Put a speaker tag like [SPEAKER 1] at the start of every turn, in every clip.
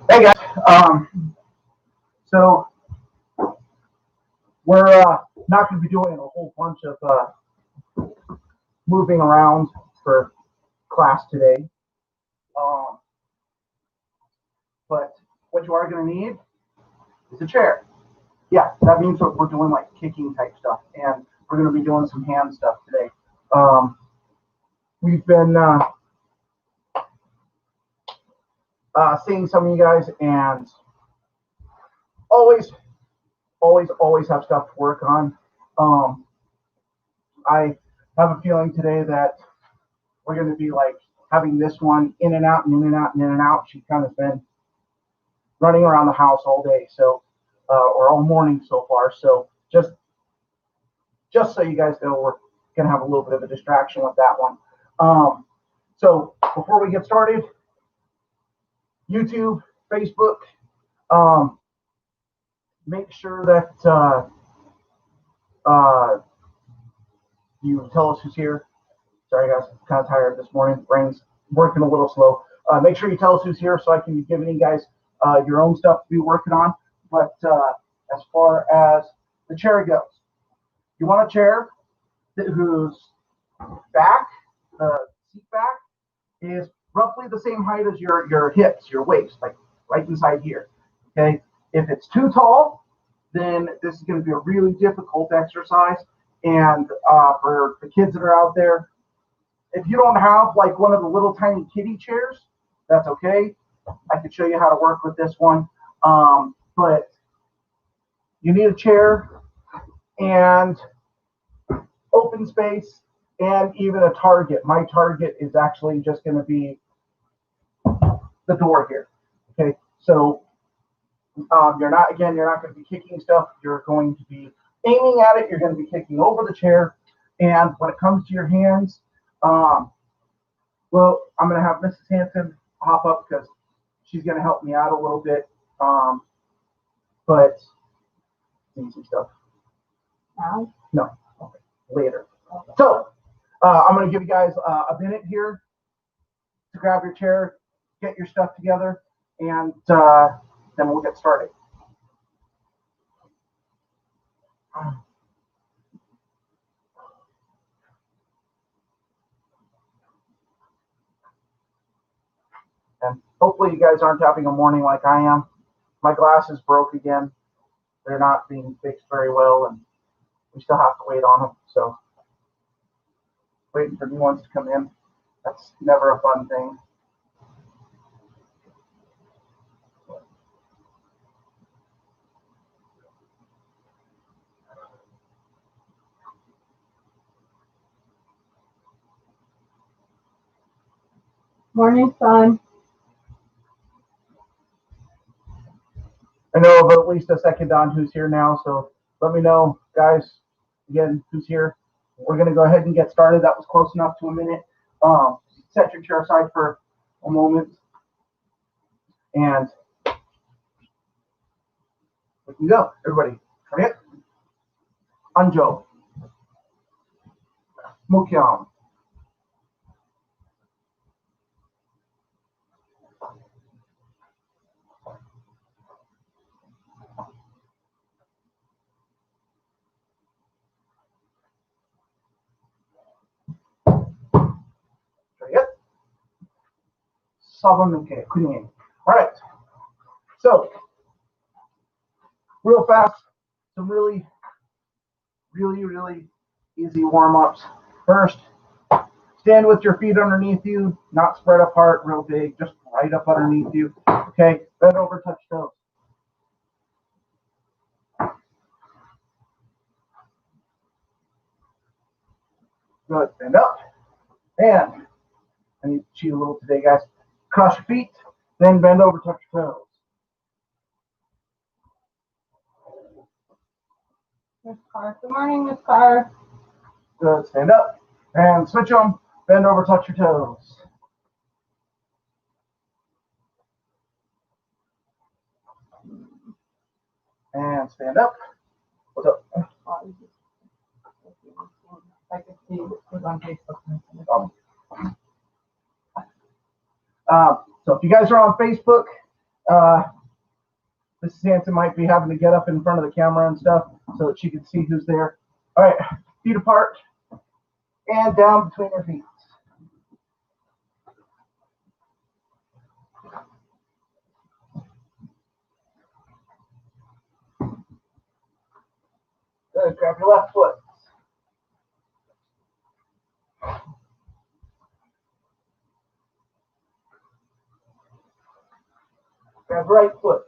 [SPEAKER 1] Hey guys, so we're not going to be doing a whole bunch of moving around for class today, um, but what you are going to need is a chair. Yeah, that means that we're doing like kicking type stuff, and we're going to be doing some hand stuff today. We've been seeing some of you guys, and always have stuff to work on. I have a feeling today that we're going to be like having this one in and out and in and out and in and out. She's kind of been running around the house all day, so or all morning so far. So just so you guys know, we're going to have a little bit of a distraction with that one. So before we get started, YouTube, Facebook, make sure that you tell us who's here. Sorry guys, I'm kind of tired this morning. Brain's working a little slow. Make sure you tell us who's here so I can be giving you guys your own stuff to be working on. But as far as the chair goes, you want a chair whose back, the seat back, is roughly the same height as your hips, your waist, like right inside here. Okay. If it's too tall, then this is going to be a really difficult exercise. And for the kids that are out there, if you don't have like one of the little tiny kiddie chairs, that's okay. I can show you how to work with this one. But you need a chair and open space and even a target. My target is actually just going to be the door here. Okay, so you're not going to be kicking stuff. You're going to be aiming at it. You're going to be kicking over the chair. And when it comes to your hands, well, I'm going to have Mrs. Hanson hop up because she's going to help me out a little bit. But easy stuff.
[SPEAKER 2] Now?
[SPEAKER 1] No. Okay. Later. Okay. So I'm going to give you guys a minute here to grab your chair, get your stuff together, and then we'll get started. And hopefully you guys aren't having a morning like I am. My glasses broke again. They're not being fixed very well, and we still have to wait on them. So waiting for new ones to come in. That's never a fun thing.
[SPEAKER 2] Morning, son.
[SPEAKER 1] I know of at least a second on who's here now, so let me know, guys, again, who's here. We're going to go ahead and get started. That was close enough to a minute. Set your chair aside for a moment. And we can go. Everybody, ready? Anjo. Mukyam. Sabanuke. Kunie. All right. So, real fast, some really easy warm-ups. First, stand with your feet underneath you, not spread apart real big, just right up underneath you. Okay, bend over, touch toes. Good, stand up. And I need to cheat a little today, guys. Cross your feet, then bend over, touch your toes.
[SPEAKER 2] Miss Carr. Good morning, Miss Carr.
[SPEAKER 1] Good, stand up. And switch them, bend over, touch your toes. And stand up. What's up?
[SPEAKER 2] I can see He was on Facebook.
[SPEAKER 1] So if you guys are on Facebook, Mrs. Hanson might be having to get up in front of the camera and stuff so that she can see who's there. All right, feet apart and down between your feet. Good, grab your left foot. Grab right foot.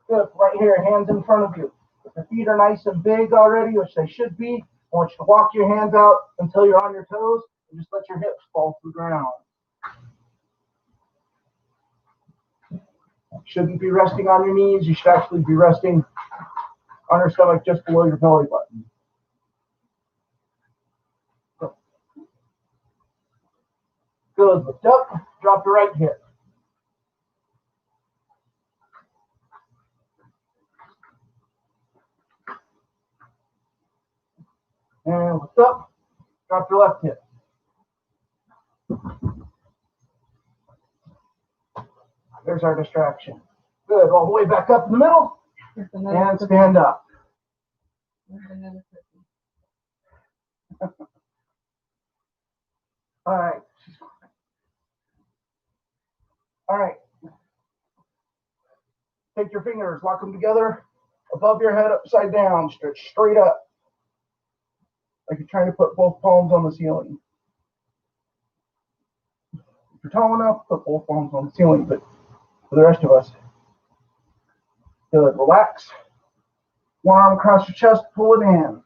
[SPEAKER 1] Good, right here, hands in front of you. If your feet are nice and big already, which they should be, I want you to walk your hands out until you're on your toes and just let your hips fall to the ground. You shouldn't be resting on your knees. You should actually be resting on your stomach just below your belly button. Good, lift up, drop your right hip. And lift up, drop your left hip. There's our distraction. Good, all the way back up in the middle, and stand up. All right. All right. Take your fingers, lock them together above your head, upside down, stretch straight up. Like you're trying to put both palms on the ceiling. If you're tall enough, put both palms on the ceiling, but for the rest of us, good. Relax. One arm across your chest, pull it in.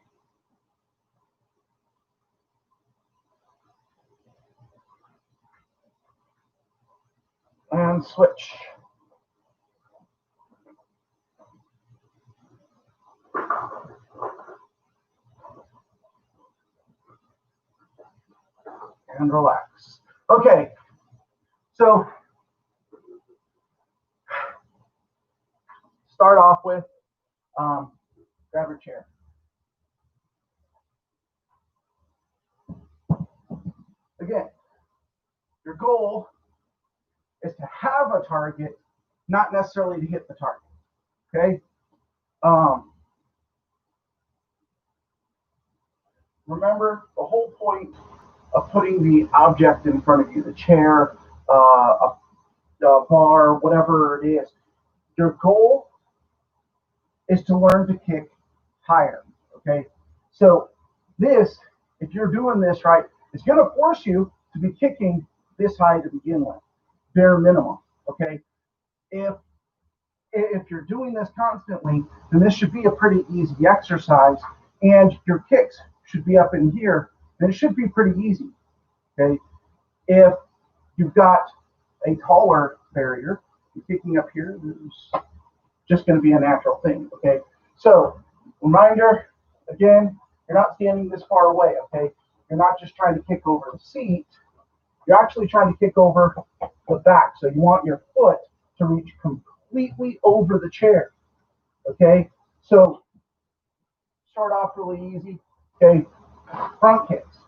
[SPEAKER 1] And switch. And relax. Okay, so start off with grab your chair. Again, your goal is to have a target, not necessarily to hit the target. Okay? Remember, the whole point of putting the object in front of you, the chair, a bar, whatever it is, your goal is to learn to kick higher. Okay? So this, if you're doing this right, it's going to force you to be kicking this high to begin with, bare minimum. Okay? If you're doing this constantly, then this should be a pretty easy exercise, and your kicks should be up in here, then it should be pretty easy. Okay? If you've got a taller barrier, you're kicking up here, there's just going to be a natural thing. Okay? So, reminder, again, you're not standing this far away. Okay? You're not just trying to kick over the seat. You're actually trying to kick over the back. So you want your foot to reach completely over the chair. Okay? So start off really easy. Okay? Front kicks.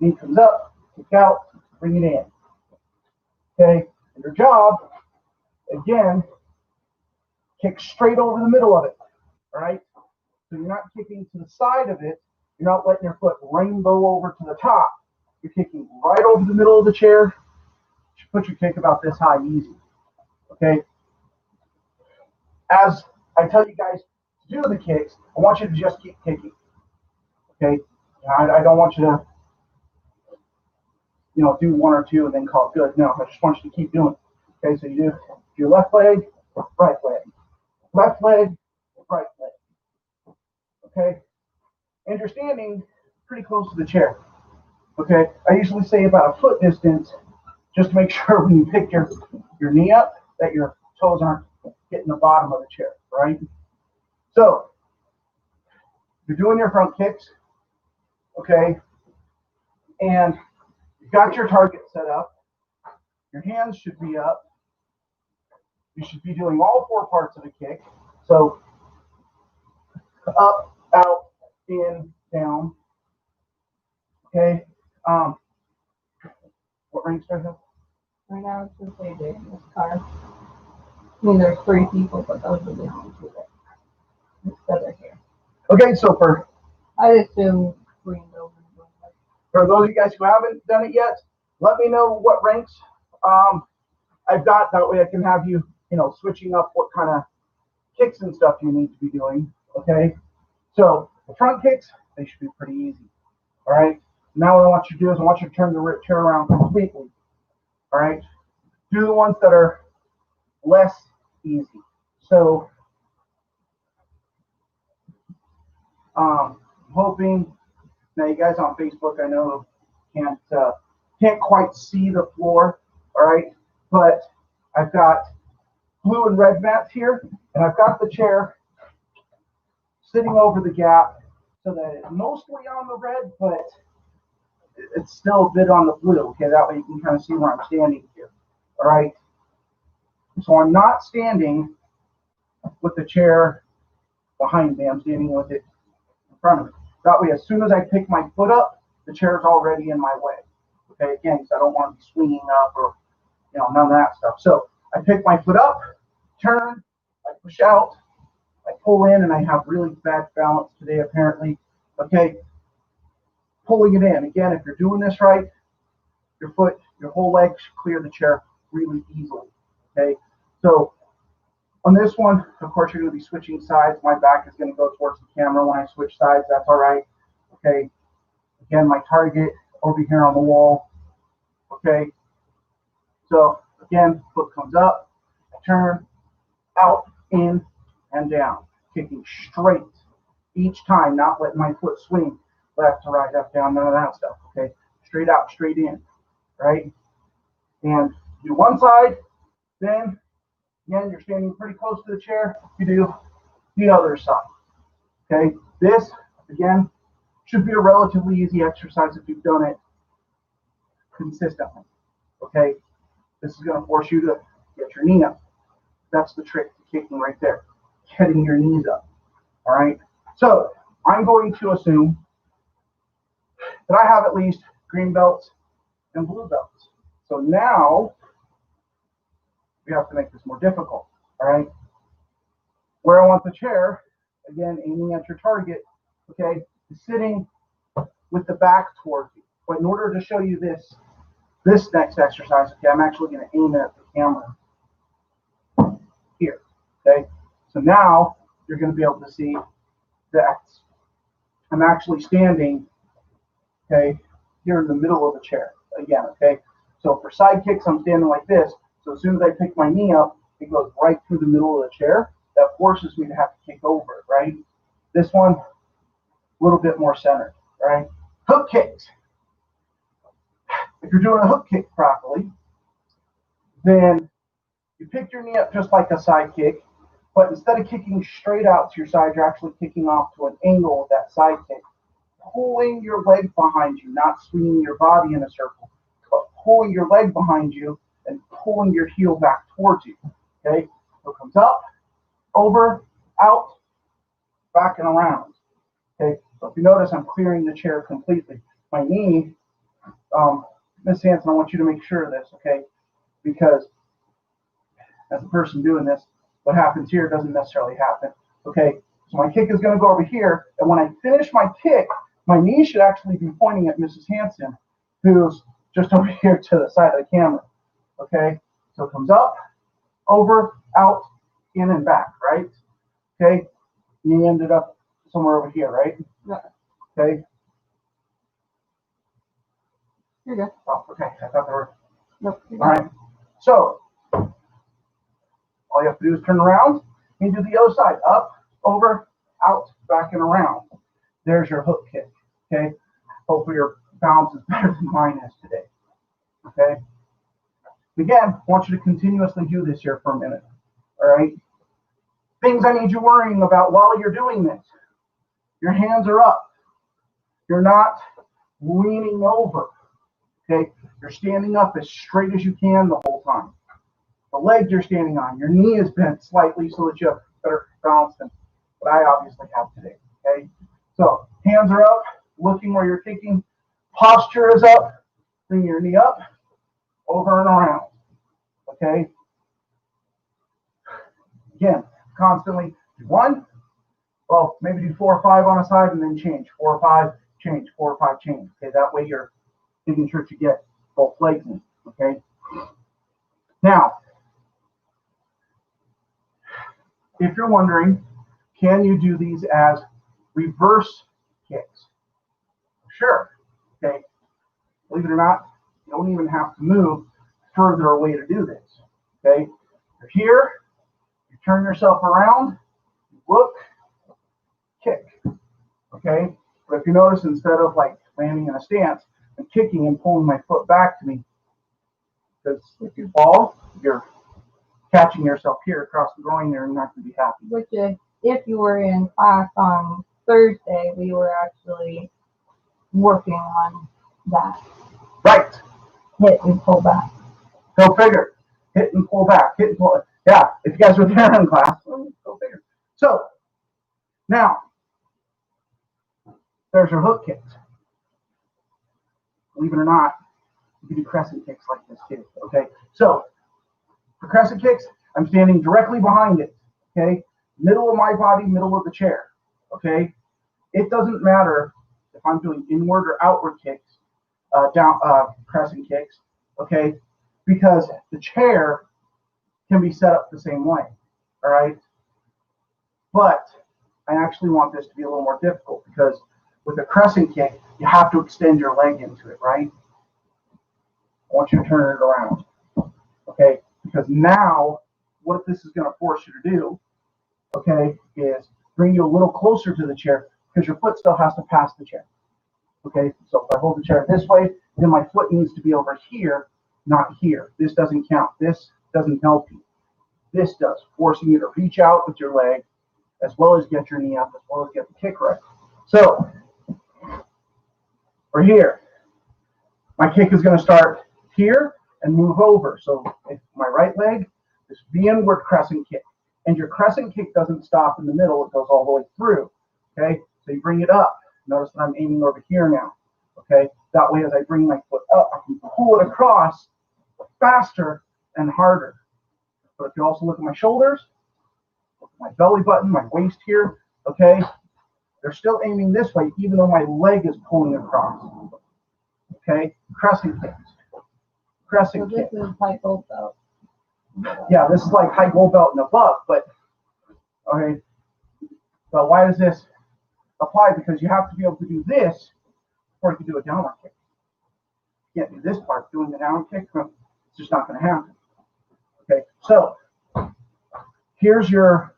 [SPEAKER 1] Knee comes up, kick out, bring it in. Okay? And your job, again, kick straight over the middle of it. All right? So you're not kicking to the side of it. You're not letting your foot rainbow over to the top. You're kicking right over the middle of the chair. You put your kick about this high, easy. Okay? As I tell you guys to do the kicks, I want you to just keep kicking. Okay? I don't want you to, do one or two and then call it good. No, I just want you to keep doing it. Okay? So you do your left leg, right leg. Left leg, right leg. Okay? And you're standing pretty close to the chair. Okay? I usually say about a foot distance, just to make sure when you pick your knee up that your toes aren't hitting the bottom of the chair, right? So, you're doing your front kicks, okay? And you've got your target set up. Your hands should be up. you should be doing all 4 parts of the kick. So up, out, in, down. Okay. What ranks do I have?
[SPEAKER 2] Right now it's just AJ in this car. I mean, there's 3 people, but those are the only 2 that are here.
[SPEAKER 1] Okay, so
[SPEAKER 2] I assume Greenville.
[SPEAKER 1] for those of you guys who haven't done it yet, let me know what ranks I've got. That way I can have you, switching up what kind of kicks and stuff you need to be doing. Okay, so the front kicks, they should be pretty easy. All right, now what I want you to do is I want you to turn the chair around completely. All right, do the ones that are less easy. So hoping now you guys on Facebook, I know can't quite see the floor, all right, but I've got blue and red mats here, and I've got the chair sitting over the gap so that it's mostly on the red, but it's still a bit on the blue. Okay, that way you can kind of see where I'm standing here. All right, so I'm not standing with the chair behind me, I'm standing with it in front of me. That way, as soon as I pick my foot up, the chair is already in my way. Okay, again, because I don't want to be swinging up or, none of that stuff. So I pick my foot up, turn, I push out, I pull in, and I have really bad balance today, apparently. Okay, pulling it in. Again, if you're doing this right, your foot, your whole leg should clear the chair really easily. Okay, so on this one, of course, you're going to be switching sides. My back is going to go towards the camera when I switch sides. That's all right. Okay, again, my target over here on the wall. Okay, so again, foot comes up, turn, out, in, and down, kicking straight each time, not letting my foot swing left to right, up, down, none of that stuff. Okay, straight out, straight in, right? And do one side, then again, you're standing pretty close to the chair. You do the other side. Okay, this again should be a relatively easy exercise if you've done it consistently. Okay, this is going to force you to get your knee up. That's the trick to kicking right there, getting your knees up. All right, so I'm going to assume that I have at least green belts and blue belts. So now we have to make this more difficult. All right, where I want the chair, again, aiming at your target, okay, is sitting with the back towards you. But in order to show you this next exercise, okay, I'm actually going to aim it at the camera here, okay? So now you're going to be able to see that I'm actually standing, okay, here in the middle of the chair again, okay? So for side kicks, I'm standing like this. So as soon as I pick my knee up, it goes right through the middle of the chair. That forces me to have to kick over, right? This one, a little bit more centered, right? Hook kicks. If you're doing a hook kick properly, then you pick your knee up just like a side kick, but instead of kicking straight out to your side, you're actually kicking off to an angle with that side kick, pulling your leg behind you, not swinging your body in a circle, but pulling your leg behind you and pulling your heel back towards you. Okay, so it comes up, over, out, back and around. Okay, so if you notice, I'm clearing the chair completely. My knee, Miss Hanson, I want you to make sure of this, okay? Because as a person doing this, what happens here doesn't necessarily happen. Okay, so my kick is going to go over here, and when I finish my kick, my knee should actually be pointing at Mrs. Hanson, who's just over here to the side of the camera. Okay, so it comes up, over, out, in, and back, right? Okay, knee ended up somewhere over here, right?
[SPEAKER 2] Yeah.
[SPEAKER 1] Okay.
[SPEAKER 2] You're good.
[SPEAKER 1] Oh, okay. I thought they were.
[SPEAKER 2] Nope.
[SPEAKER 1] All right. So all you have to do is turn around and do the other side. Up, over, out, back, and around. There's your hook kick. Okay. Hopefully your balance is better than mine is today. Okay. Again, I want you to continuously do this here for a minute. All right. Things I need you worrying about while you're doing this. Your hands are up. You're not leaning over. Okay. You're standing up as straight as you can the whole time. the leg you're standing on, your knee is bent slightly so that you have better balance than what I obviously have today. Okay, so hands are up, looking where you're kicking. Posture is up. Bring your knee up, over and around. Okay. Again, constantly do 1. Well, maybe do 4 or 5 on a side and then change. 4 or 5, change. 4 or 5, change. Okay, that way you're making sure to get both legs in. Okay. Now, if you're wondering, can you do these as reverse kicks? Sure. Okay. Believe it or not, you don't even have to move further away to do this. Okay. You're here. You turn yourself around. Look. Kick. Okay. But if you notice, instead of like landing in a stance, I'm kicking and pulling my foot back to me. Because if you fall, you're catching yourself here across the groin there and not going to be happy.
[SPEAKER 2] Which if you were in class on Thursday, we were actually working on that.
[SPEAKER 1] Right.
[SPEAKER 2] Hit and pull back.
[SPEAKER 1] Go figure. Hit and pull back. Hit and pull. Yeah, if you guys were there in class, well, go figure. So, now, there's your hook kicks. Believe it or not, you can do crescent kicks like this too. Okay, so for crescent kicks, I'm standing directly behind it. Okay, middle of my body, middle of the chair. Okay, it doesn't matter if I'm doing inward or outward kicks, crescent kicks. Okay, because the chair can be set up the same way. All right, but I actually want this to be a little more difficult because with a crescent kick, you have to extend your leg into it, right? I want you to turn it around, okay? Because now, what this is going to force you to do, okay, is bring you a little closer to the chair because your foot still has to pass the chair, okay? So if I hold the chair this way, then my foot needs to be over here, not here. This doesn't count. This doesn't help you. This does, forcing you to reach out with your leg as well as get your knee up, as well as get the kick right. So, we're here. My kick is going to start here and move over. So if my right leg is the inward crescent kick. And your crescent kick doesn't stop in the middle, it goes all the way through. Okay, so you bring it up. Notice that I'm aiming over here now. Okay, that way as I bring my foot up, I can pull it across faster and harder. But if you also look at my shoulders, my belly button, my waist here, okay, they're still aiming this way, even though my leg is pulling across. Okay, crescent kicks. Crescent kick.
[SPEAKER 2] This is high gold belt.
[SPEAKER 1] Yeah, this is like high gold belt and above, but okay. But why does this apply? Because you have to be able to do this before you can do a downward kick. You can't do this part, doing the downward kick. It's just not going to happen. Okay, so here's your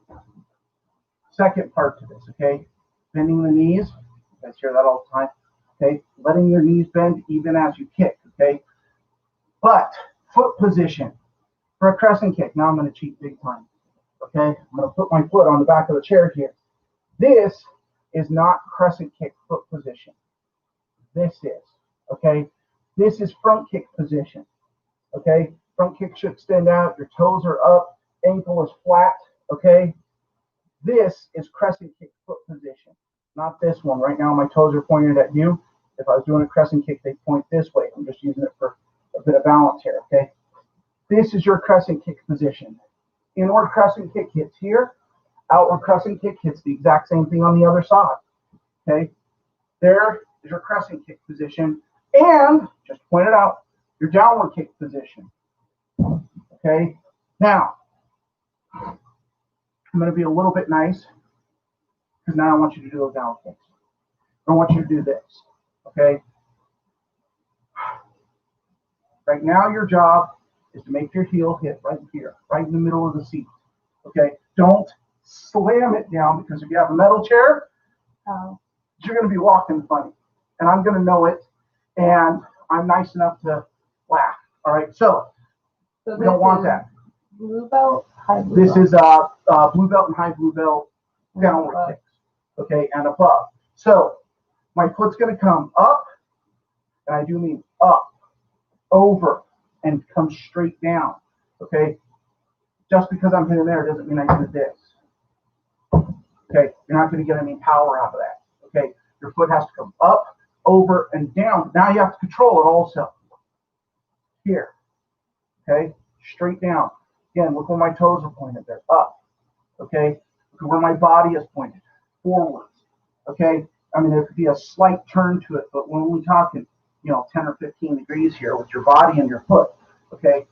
[SPEAKER 1] second part to this. Okay, bending the knees. You guys hear that all the time. Okay, letting your knees bend even as you kick. Okay, but foot position for a crescent kick. Now I'm going to cheat big time. Okay, I'm going to put my foot on the back of the chair here. This is not crescent kick foot position. This is, okay? This is front kick position, okay? Front kick should extend out, your toes are up, ankle is flat, okay? This is crescent kick foot position, not this one. Right now my toes are pointed at you. If I was doing a crescent kick, they point this way. I'm just using it for a bit of balance here, okay? This is your crescent kick position. Inward crescent kick hits here. Outward crescent kick hits the exact same thing on the other side. Okay, there is your crescent kick position, and just pointed out your downward kick position. Okay, now I'm going to be a little bit nice because now I want you to do those downward kicks. I want you to do this. Okay, right now your job is to make your heel hit right here, right in the middle of the seat. Okay, don't slam it down because if you have a metal chair, you're going to be walking funny. And I'm going to know it, and I'm nice enough to laugh. All right, so we don't want that.
[SPEAKER 2] Blue belt, high blue
[SPEAKER 1] this
[SPEAKER 2] belt.
[SPEAKER 1] is blue belt and high blue belt downward kicks, okay, and above. So my foot's going to come up, and I do mean up, over, and come straight down, okay? just because I'm hitting there doesn't mean I do this. Okay, you're not going to get any power out of that. Okay, your foot has to come up, over, and down. Now you have to control it also. Here, okay, straight down. Again, look where my toes are pointed. They're up. Okay, look where my body is pointed, forwards. Okay, I mean, there could be a slight turn to it, but when we're talking, 10 or 15 degrees here with your body and your foot, okay,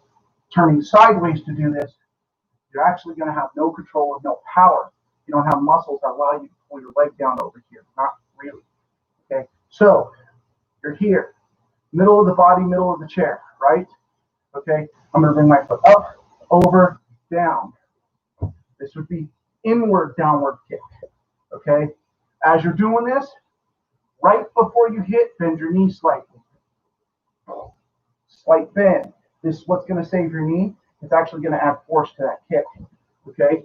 [SPEAKER 1] turning sideways to do this, you're actually going to have no control and no power. You don't have muscles that allow you to pull your leg down over here. Not really. Okay, so you're here, middle of the body, middle of the chair, right? Okay, I'm going to bring my foot up, over, down. This would be inward downward kick. Okay, as you're doing this, right before you hit, bend your knee slightly. Slight bend. This is what's going to save your knee. It's actually going to add force to that kick. Okay,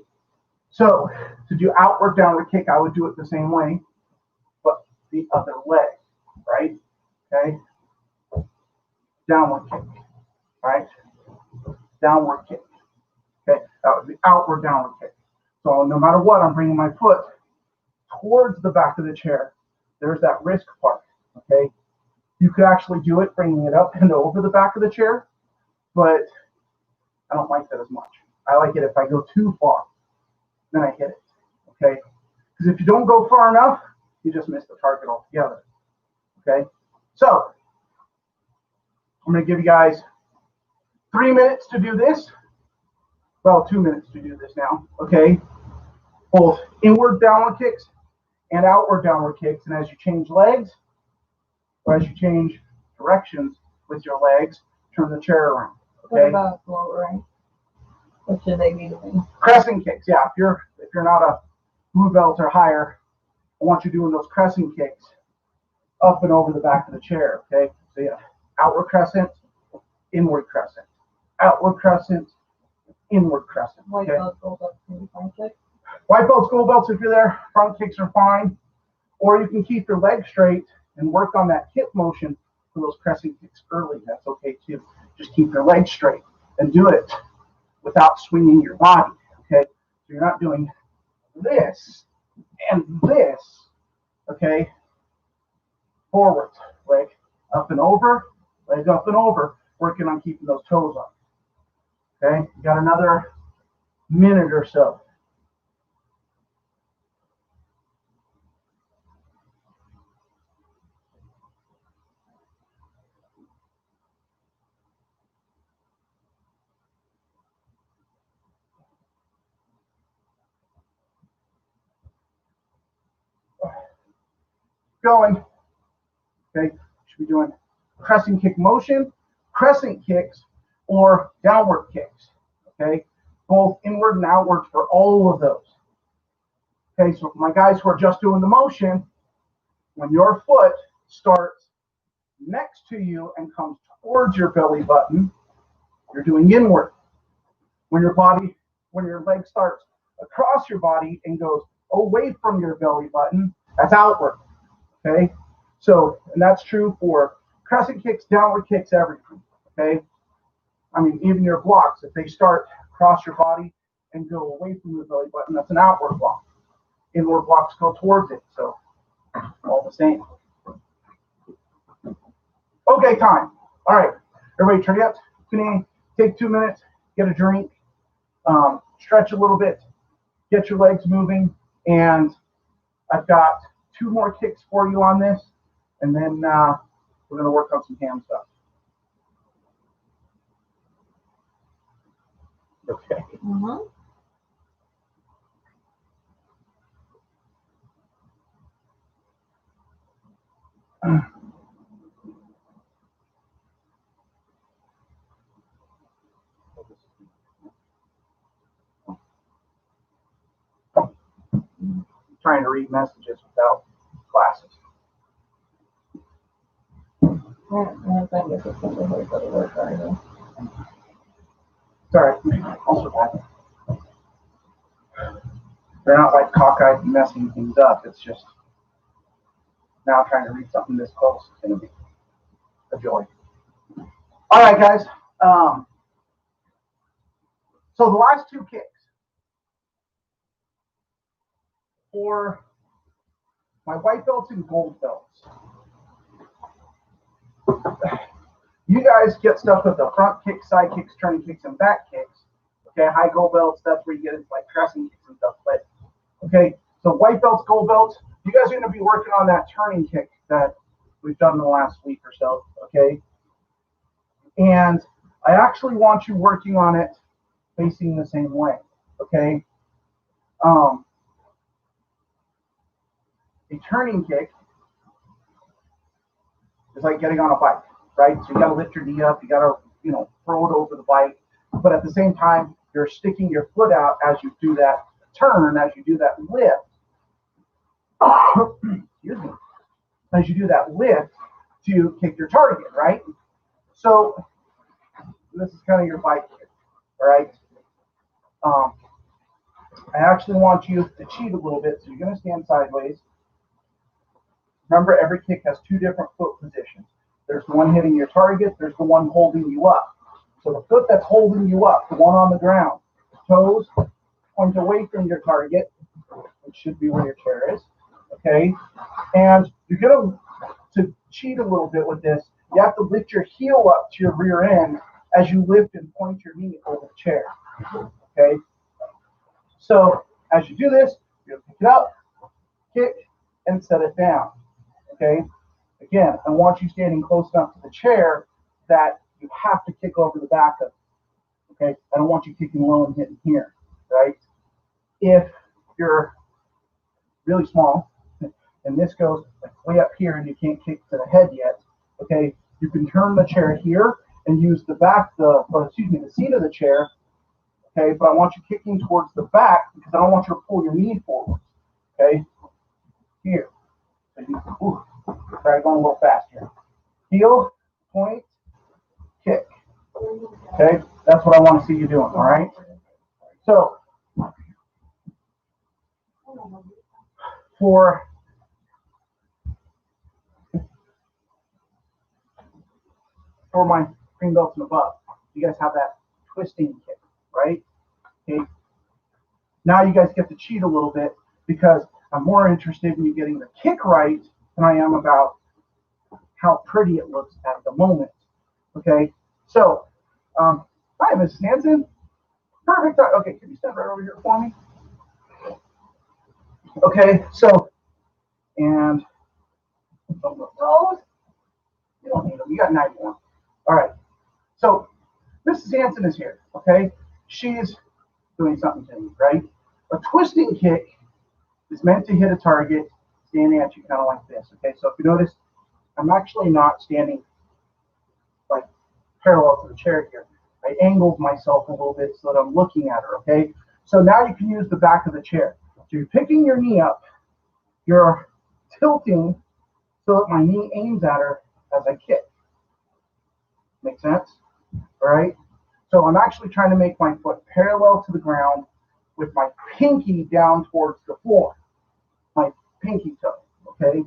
[SPEAKER 1] so to do outward downward kick, I would do it the same way, but the other leg, right? Okay, downward kick, right? Downward kick. Okay, that would be outward downward kick. So no matter what, I'm bringing my foot towards the back of the chair. There's that risk part. Okay, you could actually do it bringing it up and over the back of the chair, but I don't like that as much. I like it if I go too far, then I hit it. Okay, because if you don't go far enough, you just miss the target altogether. Okay, so I'm going to give you guys 3 minutes to do this. Well, 2 minutes to do this now. Okay, both inward downward kicks and outward downward kicks. And as you change legs, or as you change directions with your legs, turn the chair around. Okay?
[SPEAKER 2] What about lowering? What should they be doing?
[SPEAKER 1] Crescent kicks. Yeah, if you're not a blue belt or higher, I want you doing those crescent kicks up and over the back of the chair. Okay, so yeah, outward crescent, inward crescent, outward crescent, inward crescent.
[SPEAKER 2] White
[SPEAKER 1] Okay?
[SPEAKER 2] belt, gold belt, and front kick.
[SPEAKER 1] White belts, gold belts, if you're there, front kicks are fine. Or you can keep your leg straight and work on that hip motion for those crescent kicks early. That's okay too. Just keep your leg straight and do it without swinging your body. Okay, so you're not doing this and this. Okay, forward, leg up and over, leg up and over, working on keeping those toes up. Okay, you got another minute or so. Going. Okay, should be doing crescent kick motion, crescent kicks, or downward kicks. Okay, both inward and outward for all of those. Okay, so for my guys who are just doing the motion, when your foot starts next to you and comes towards your belly button, you're doing inward. When your leg starts across your body and goes away from your belly button, that's outward. Okay, so, and that's true for crescent kicks, downward kicks, everything. Okay, I mean, even your blocks, if they start across your body and go away from your belly button, that's an outward block. Inward blocks go towards it, so all the same. Okay, time. All right, everybody, turn up. Take 2 minutes, get a drink, stretch a little bit, get your legs moving, and I've got 2 more kicks for you on this, and then we're going to work on some hand stuff. Okay.
[SPEAKER 2] Mm-hmm.
[SPEAKER 1] Trying to read messages without glasses. Sorry, also bad. They're not like cockeyed and messing things up. It's just now trying to read something this close is going to be a joy. All right, guys. So the last two kicks for my white belts and gold belts. You guys get stuff with the front kicks, side kicks, turning kicks, and back kicks. Okay, high gold belts, that's where you get into like crescent kicks and stuff. But okay, so white belts, gold belts, you guys are going to be working on that turning kick that we've done in the last week or so. Okay, and I actually want you working on it facing the same way. Okay, a turning kick is like getting on a bike, right? So you got to lift your knee up, you got to, throw it over the bike, but at the same time, you're sticking your foot out as you do that turn, as you do that lift. Excuse me. As you do that lift to kick your target, right? So this is kind of your bike kick, all right? I actually want you to cheat a little bit, so you're going to stand sideways. Remember, every kick has two different foot positions. There's the one hitting your target, there's the one holding you up. So the foot that's holding you up, the one on the ground, toes point away from your target, which should be where your chair is, okay? And you're going to cheat a little bit with this. You have to lift your heel up to your rear end as you lift and point your knee over the chair, okay? So as you do this, you'll pick it up, kick, and set it down, okay? Again, I want you standing close enough to the chair that you have to kick over the back of it, okay? I don't want you kicking low and hitting here, right? If you're really small, and this goes like way up here and you can't kick to the head yet, okay, you can turn the chair here and use the seat of the chair, okay, but I want you kicking towards the back because I don't want you to pull your knee forward, okay, here. So you try going a little faster. Heel, point, kick, okay, that's what I want to see you doing, all right? So, for my green belts and above, you guys have that twisting kick, right? Okay. Now you guys get to cheat a little bit because I'm more interested in you getting the kick right than I am about how pretty it looks at the moment. Okay. So, hi, Mrs. Hanson. Perfect. Okay, can you stand right over here for me? Okay. So, and those, you don't need them. You got 9 more. All right. So, Mrs. Hanson is here. Okay. She's doing something to me, right? A twisting kick is meant to hit a target standing at you kind of like this, okay? So if you notice, I'm actually not standing like parallel to the chair here. I angled myself a little bit so that I'm looking at her, okay? So now you can use the back of the chair. So you're picking your knee up, you're tilting so that my knee aims at her as I kick. Make sense? All right? So I'm actually trying to make my foot parallel to the ground with my pinky down towards the floor, my pinky toe, okay?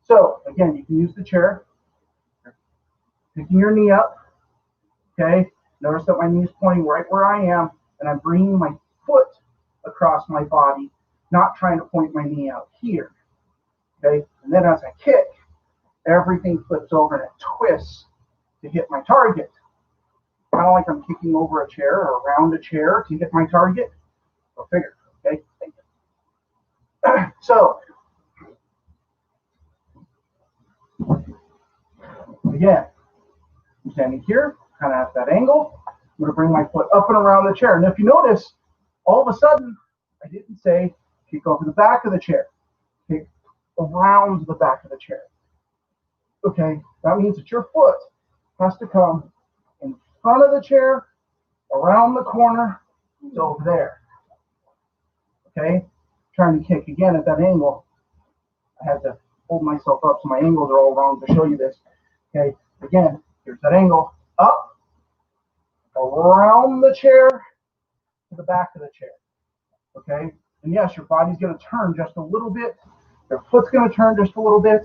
[SPEAKER 1] So, again, you can use the chair, picking your knee up, okay? Notice that my knee is pointing right where I am, and I'm bringing my foot across my body, not trying to point my knee out here, okay? And then as I kick, everything flips over and it twists to hit my target. Kind of like I'm kicking over a chair or around a chair to hit my target. Go figure, okay? So, again, I'm standing here, kind of at that angle. I'm going to bring my foot up and around the chair. And if you notice, all of a sudden, I didn't say kick over the back of the chair. Kick around the back of the chair. Okay, that means that your foot has to come in front of the chair, around the corner, to over there. Okay, trying to kick again at that angle. I had to hold myself up so my angles are all wrong to show you this. Okay, again, here's that angle, up, around the chair, to the back of the chair. Okay, and yes, your body's going to turn just a little bit. Your foot's going to turn just a little bit.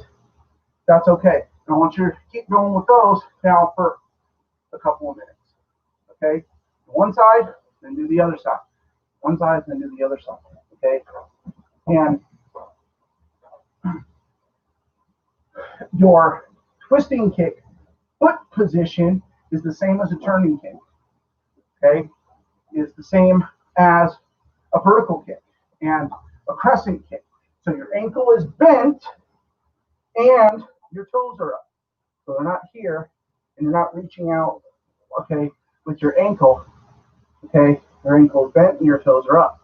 [SPEAKER 1] That's okay. And I want you to keep going with those now for a couple of minutes. Okay, one side, then do the other side. One side, then do the other side. Okay? And your twisting kick foot position is the same as a turning kick. Okay? It's the same as a vertical kick and a crescent kick. So your ankle is bent and your toes are up. So they're not here and you're not reaching out, okay, with your ankle. Okay? Your ankle is bent and your toes are up.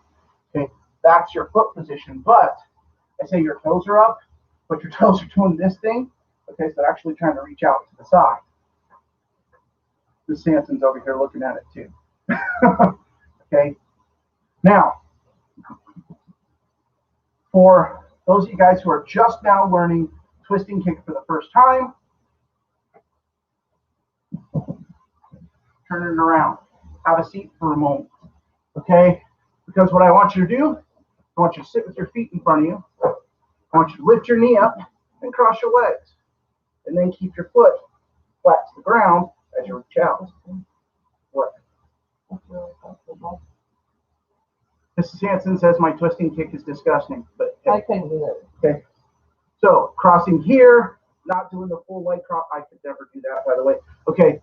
[SPEAKER 1] Okay? That's your foot position. But I say your toes are up, but your toes are doing this thing. Okay, so they're actually trying to reach out to the side. Miss Sanson's over here looking at it too. Okay. Now, for those of you guys who are just now learning twisting kick for the first time, turn it around. Have a seat for a moment. Okay? Because what I want you to do, I want you to sit with your feet in front of you. I want you to lift your knee up and cross your legs. And then keep your foot flat to the ground as you reach out. What? Mrs. Hanson says my twisting kick is disgusting, but
[SPEAKER 2] I couldn't do it.
[SPEAKER 1] okay. So crossing here, not doing the full leg cross. I could never do that, by the way. Okay,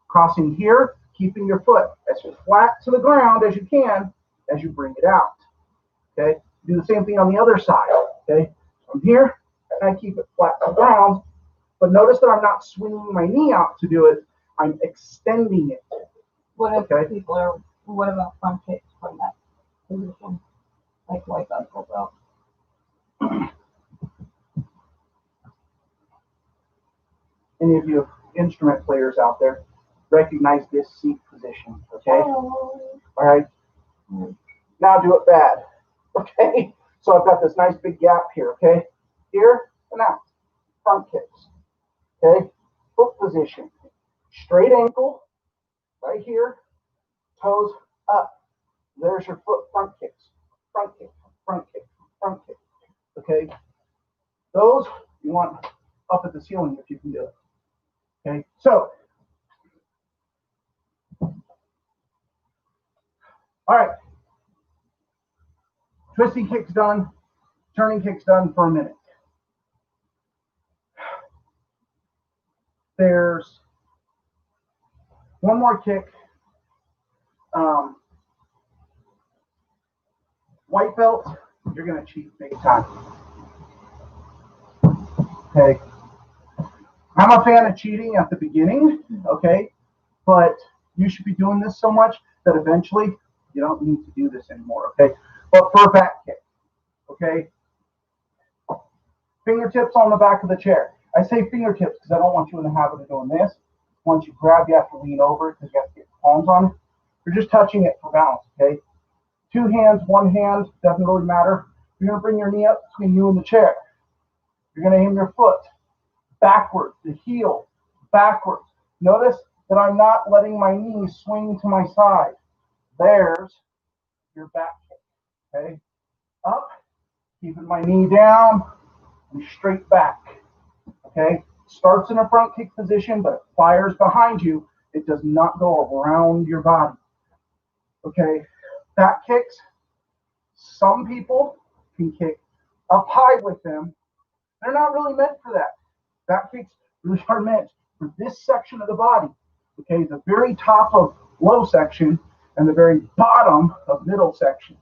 [SPEAKER 1] crossing here, keeping your foot as flat to the ground as you can as you bring it out. Okay, do the same thing on the other side. Okay, from here, and I keep it flat to the ground. But notice that I'm not swinging my knee out to do it. I'm extending it.
[SPEAKER 2] What if people are? What about front kicks from that position, like white belt belt?
[SPEAKER 1] Any of you instrument players out there recognize this seat position? Okay.
[SPEAKER 2] Oh.
[SPEAKER 1] All right. Now do it bad. Okay. So I've got this nice big gap here. Okay. Here and out. Front kicks. Okay. Foot position. Straight ankle. Right here. Toes up. There's your foot front kicks. Front kick. Front kick. Front kick. Okay. Those you want up at the ceiling if you can do it. Okay. So. All right. Twisting kick's done. Turning kick's done for a minute. There's one more kick. White belt, you're going to cheat big time. Okay. I'm a fan of cheating at the beginning, okay? But you should be doing this so much that eventually you don't need to do this anymore, okay? But for a back kick, okay? Fingertips on the back of the chair. I say fingertips because I don't want you in the habit of doing this. Once you grab, you have to lean over because you have to get your palms on it. You're just touching it for balance, okay? 2 hands, 1 hand, doesn't really matter. You're going to bring your knee up between you and the chair. You're going to aim your foot backwards, the heel backwards. Notice that I'm not letting my knee swing to my side. There's your back kick, okay? Up, keeping my knee down, and straight back, okay? Starts in a front kick position, but it fires behind you. It does not go around your body, okay? Back kicks, some people can kick up high with them. They're not really meant for that. Back kicks really are meant for this section of the body. Okay, the very top of low section and the very bottom of middle section.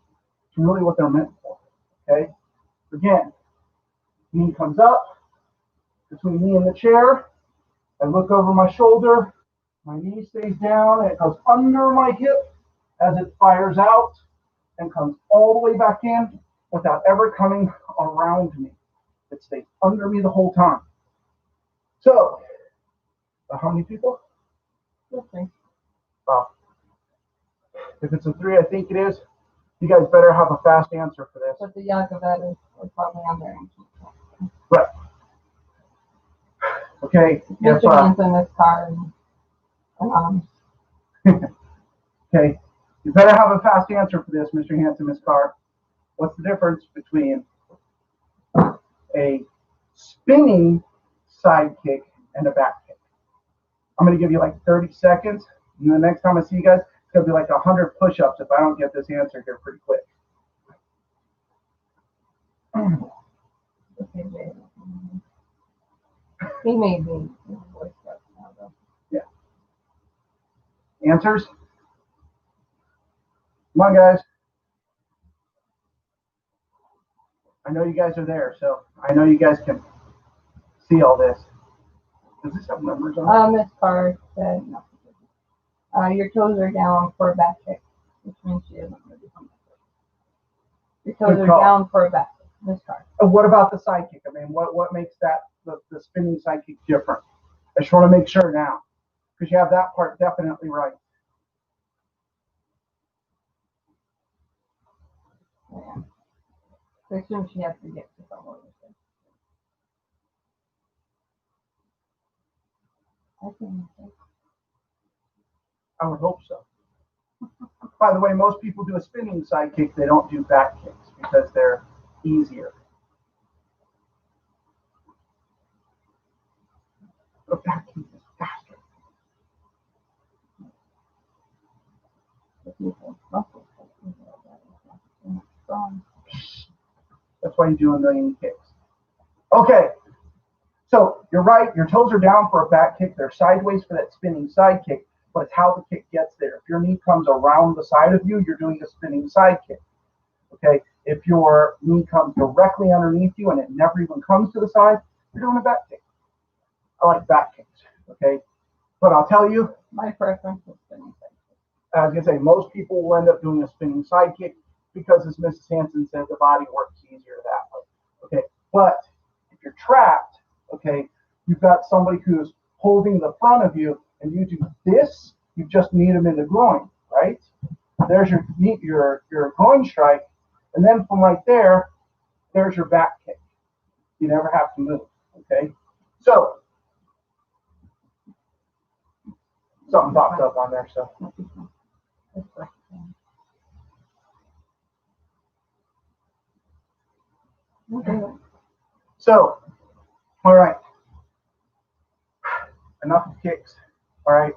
[SPEAKER 1] It's really what they're meant for. Okay, again, knee comes up between me and the chair. I look over my shoulder. My knee stays down and it goes under my hip as it fires out and comes all the way back in without ever coming around me. It stays under me the whole time. So, how many people?
[SPEAKER 2] Okay.
[SPEAKER 1] If it's a 3, I think it is. You guys better have a fast answer for this.
[SPEAKER 2] But the Yagavet is probably on there.
[SPEAKER 1] Right. Okay. Yes.
[SPEAKER 2] Mr. Hanson, Miss Carr,
[SPEAKER 1] Okay. You better have a fast answer for this, Mr. Hanson, Miss Carr. What's the difference between a spinning side kick and a back kick? I'm going to give you like 30 seconds. And the next time I see you guys, going to be like 100 push-ups if I don't get this answer here pretty quick.
[SPEAKER 2] He made me voice that now, though.
[SPEAKER 1] Yeah. Answers? Come on, guys. I know you guys are there, so I know you guys can see all this. Does this have numbers on it?
[SPEAKER 2] This card said no. Your toes are down for a back kick, which means she doesn't want to do something. Your toes
[SPEAKER 1] Good
[SPEAKER 2] are
[SPEAKER 1] call.
[SPEAKER 2] down for a back kick. This card.
[SPEAKER 1] What about the side kick? I mean, what makes that the spinning side kick different? I just want to make sure now, because you have that part definitely right.
[SPEAKER 2] Yeah. So as soon as she has to get to someone.
[SPEAKER 1] I would hope so. By the way, most people do a spinning side kick. They don't do back kicks because they're easier. The back kick is faster. That's why you do a million kicks. Okay. So you're right. Your toes are down for a back kick. They're sideways for that spinning side kick, but it's how the kick gets there. If your knee comes around the side of you, you're doing a spinning side kick. Okay. If your knee comes directly underneath you and it never even comes to the side, you're doing a back kick. I like back kicks. Okay. But I'll tell you,
[SPEAKER 2] my preference is spinning side kick.
[SPEAKER 1] I was going to say, most people will end up doing a spinning side kick because, as Mrs. Hanson said, the body works easier that way. Okay. But if you're trapped, okay, you've got somebody who's holding the front of you, and you do this, you just need them in the groin, right? There's your groin strike, and then from right there, there's your back kick. You never have to move, okay? So, something popped up on there, so.
[SPEAKER 2] Okay.
[SPEAKER 1] So, all right. Enough of kicks, all right?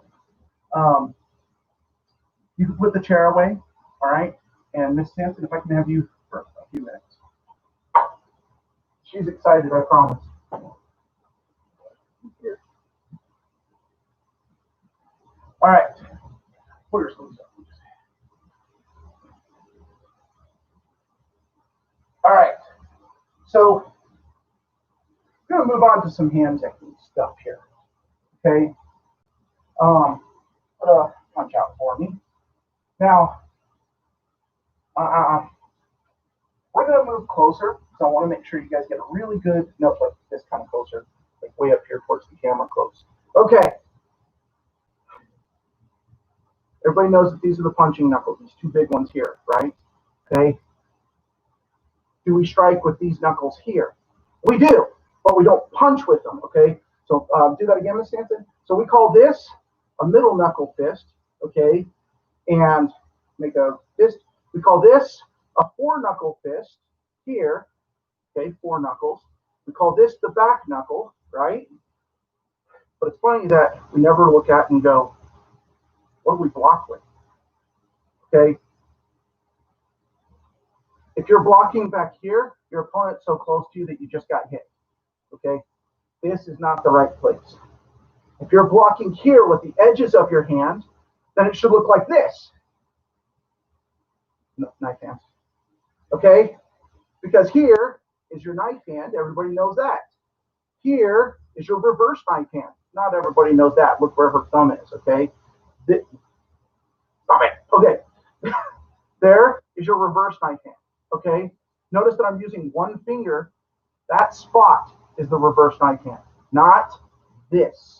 [SPEAKER 1] You can put the chair away, all right? And Miss Sampson, if I can have you for a few minutes. She's excited, I promise. All right. Put your sleeves up. All right. So, I'm going to move on to some hand technique stuff here. Okay. Punch out for me. Now, we're going to move closer because I want to make sure you guys get a really good, no, like this kind of closer, like way up here towards the camera close. Okay. Everybody knows that these are the punching knuckles, these two big ones here, right? Okay. Do we strike with these knuckles here? We do, but we don't punch with them, okay? So do that again, Ms. Sampson. So we call this a middle knuckle fist, okay? And make a fist. We call this a four knuckle fist here, okay? Four knuckles. We call this the back knuckle, right? But it's funny that we never look at and go, what do we block with? Okay? If you're blocking back here, your opponent's so close to you that you just got hit, okay? This is not the right place. If you're blocking here with the edges of your hand, then it should look like this. No, knife hand. Okay? Because here is your knife hand. Everybody knows that. Here is your reverse knife hand. Not everybody knows that. Look where her thumb is, okay? Stop it. Okay. There is your reverse knife hand, okay? Notice that I'm using one finger. That spot is the reverse knife hand, not this.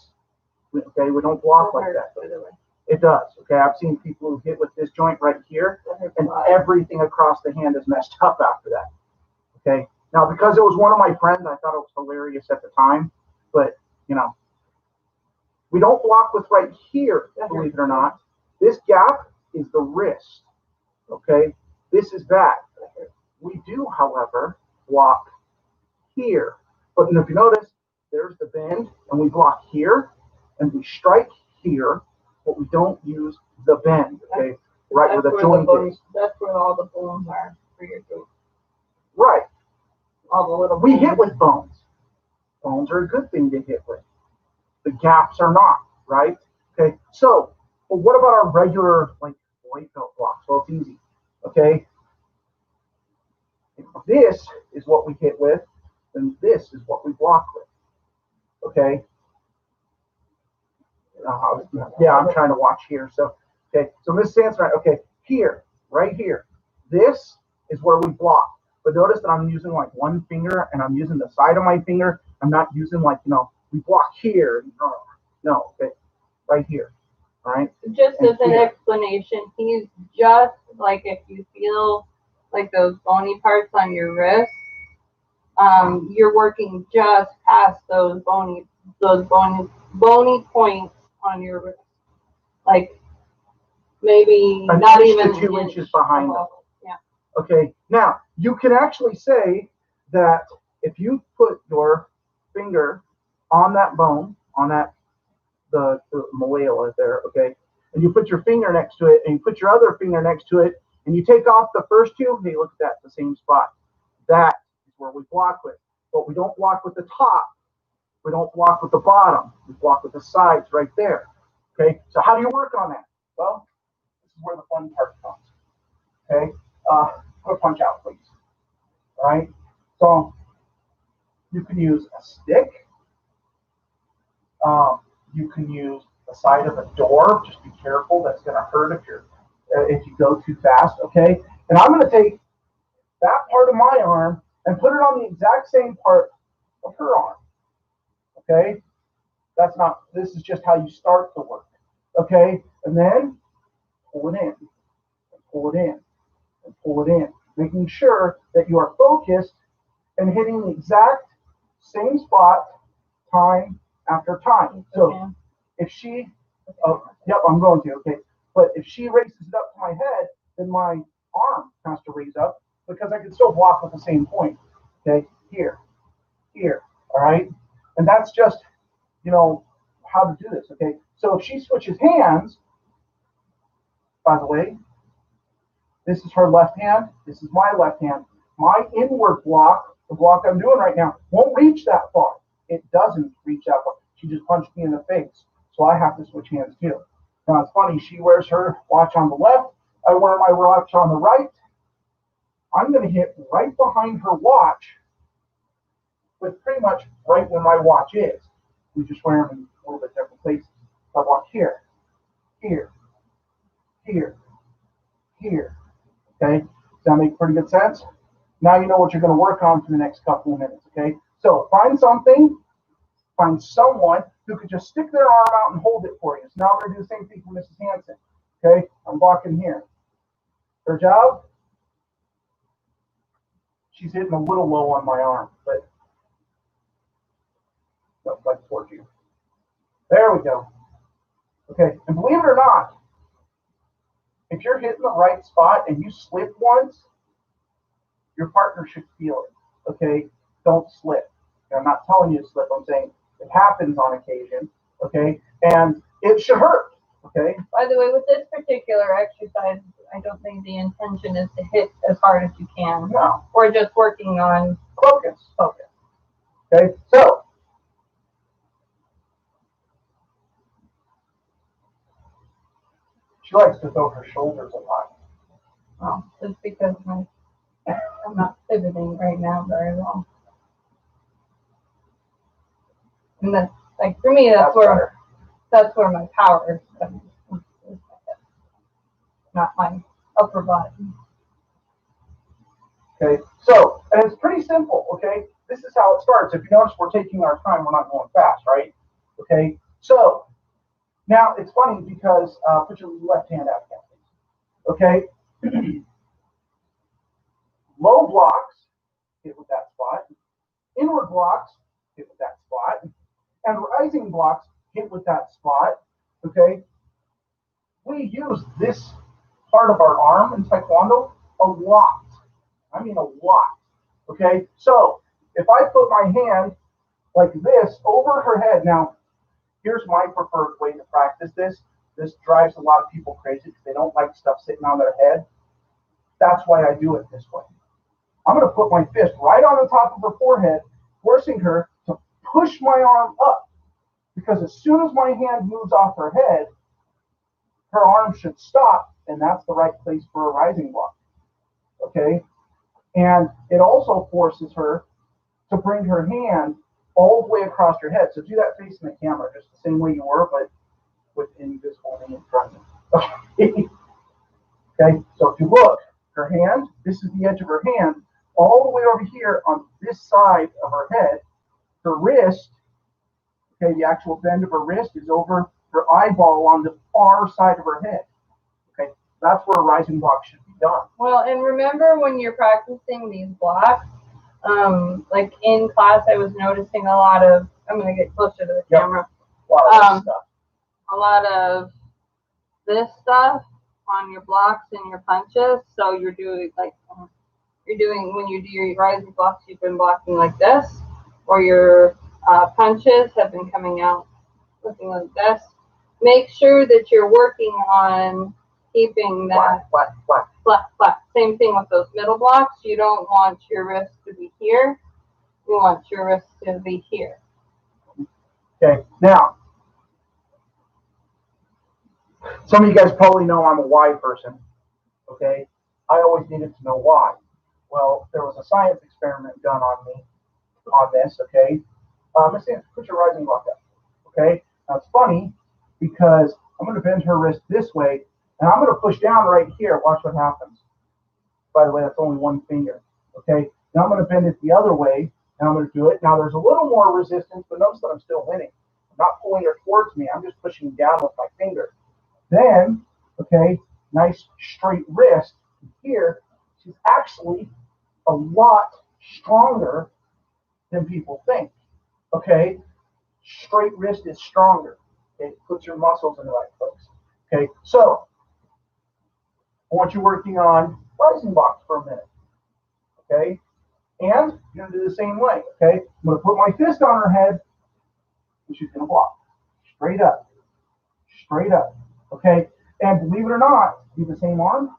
[SPEAKER 1] Okay, we don't block like that. It does. Okay, I've seen people who hit with this joint right here, and everything across the hand is messed up after that. Okay, now because it was one of my friends, I thought it was hilarious at the time, but you know, we don't block with right here, believe it or not. This gap is the wrist. Okay, this is that. We do, however, block here. But if you notice, there's the bend, and we block here, and we strike here, but we don't use the bend, okay? Right where
[SPEAKER 2] That's
[SPEAKER 1] the
[SPEAKER 2] where
[SPEAKER 1] joint is.
[SPEAKER 2] That's where all the bones are for your joint.
[SPEAKER 1] Right.
[SPEAKER 2] All the little
[SPEAKER 1] We
[SPEAKER 2] bones.
[SPEAKER 1] hit with bones. Bones are a good thing to hit with. The gaps are not, right? Okay, so, well, what about our regular, like, weight belt blocks? Well, it's easy, okay? If this is what we hit with, then this is what we block with, okay? Yeah, I'm trying to watch here. So, okay, so Miss Sanson, okay, here, right here, this is where we block. But notice that I'm using like one finger and I'm using the side of my finger. I'm not using like, we block here. No, okay, right here, all right?
[SPEAKER 2] Just
[SPEAKER 1] And
[SPEAKER 2] as an
[SPEAKER 1] here.
[SPEAKER 2] explanation, he's just like if you feel like those bony parts on your wrist, you're working just past those bony points on your wrist. Like maybe
[SPEAKER 1] An
[SPEAKER 2] not
[SPEAKER 1] inch
[SPEAKER 2] even
[SPEAKER 1] to 2
[SPEAKER 2] an
[SPEAKER 1] inches
[SPEAKER 2] inch
[SPEAKER 1] behind them.
[SPEAKER 2] above. Yeah.
[SPEAKER 1] Okay, now you can actually say that if you put your finger on that bone, on that the malleolus there, okay, and you put your finger next to it, and you put your other finger next to it, and you take off the first two, hey, look at that, the same spot. That is where we block with. But we don't block with the top. We don't block with the bottom. We block with the sides right there. Okay, so how do you work on that? Well, this is where the fun part comes. Okay, put a punch out, please. All right, so you can use a stick. You can use the side of a door. Just be careful. That's going to hurt if you go too fast. Okay, and I'm going to take that part of my arm and put it on the exact same part of her arm. Okay, this is just how you start the work. Okay, and then pull it in, and pull it in, and pull it in, making sure that you are focused and hitting the exact same spot time after time. So if she, yep, I'm going to, okay, but if she raises it up to my head, then my arm has to raise up because I can still block with the same point. Okay, here, all right, and that's just, how to do this. Okay, so if she switches hands, by the way, this is her left hand, this is my left hand. My inward block, the block I'm doing right now, won't reach that far. It doesn't reach that far. She just punched me in the face, so I have to switch hands too. Now it's funny, she wears her watch on the left, I wear my watch on the right. I'm going to hit right behind her watch, with pretty much right where my watch is. We just wear them in a little bit different places. I walk here, here, here, here. Okay, does that make pretty good sense? Now you know what you're going to work on for the next couple of minutes. Okay, so find someone who could just stick their arm out and hold it for you. So now we're going to do the same thing for Mrs. Hanson. Okay, I'm walking here. Her job, she's hitting a little low on my arm, but like towards you. There we go. Okay, and believe it or not, if you're hitting the right spot and you slip once, your partner should feel it. Okay, don't slip. I'm not telling you to slip. I'm saying it happens on occasion. Okay, and it should hurt. Okay.
[SPEAKER 2] By the way, with this particular exercise, I don't think the intention is to hit as hard as you can.
[SPEAKER 1] No.
[SPEAKER 2] We're just working on
[SPEAKER 1] focus. Okay, so she likes to throw her shoulders up high.
[SPEAKER 2] Well, just because I'm not pivoting right now very well. And that's like for me, that's where my power is coming. Not my upper body.
[SPEAKER 1] Okay, so, and it's pretty simple, okay? This is how it starts. If you notice, we're taking our time. We're not going fast, right? Okay, so now it's funny because, put your left hand out again, okay? Low blocks, hit with that spot. Inward blocks, hit with that spot. And rising blocks, hit with that spot, okay? We use this part of our arm in Taekwondo a lot. I mean a lot. Okay, so if I put my hand like this over her head, now here's my preferred way to practice this. This drives a lot of people crazy because they don't like stuff sitting on their head. That's why I do it this way. I'm going to put my fist right on the top of her forehead, forcing her to push my arm up. Because as soon as my hand moves off her head, her arm should stop, and that's the right place for a rising block. Okay? And it also forces her to bring her hand all the way across her head. So do that facing the camera, just the same way you were, but with invisible hand in front of you. Okay, so if you look, her hand, this is the edge of her hand, all the way over here on this side of her head. Her wrist, okay, the actual bend of her wrist is over her eyeball on the far side of her head. Okay, that's where a rising block should be done.
[SPEAKER 2] Well, and remember when you're practicing these blocks, like in class, I was noticing a lot of, I'm going to get closer to the camera. A lot of this stuff on your blocks and your punches. So you're doing like, when you do your rising blocks, you've been blocking like this, or your punches have been coming out looking like this. Make sure that you're working on keeping that flat. Same thing with those middle blocks. You don't want your wrist to be here. You want your wrist to be here.
[SPEAKER 1] Okay, now, some of you guys probably know I'm a why person. Okay, I always needed to know why. Well, there was a science experiment done on me on this. Okay, let's see, put your rising block up. Okay, now it's funny because I'm going to bend her wrist this way, and I'm going to push down right here. Watch what happens. By the way, that's only one finger. Okay, now I'm going to bend it the other way, and I'm going to do it. Now there's a little more resistance, but notice that I'm still winning. I'm not pulling her towards me. I'm just pushing down with my finger. Then, okay, nice straight wrist here. She's actually a lot stronger than people think. Okay, straight wrist is stronger. It puts your muscles in the right place. Okay, so I want you working on rising blocks for a minute. Okay, and you're going to do the same way. Okay, I'm going to put my fist on her head, and she's going to block straight up, straight up. Okay, and believe it or not, do the same arm.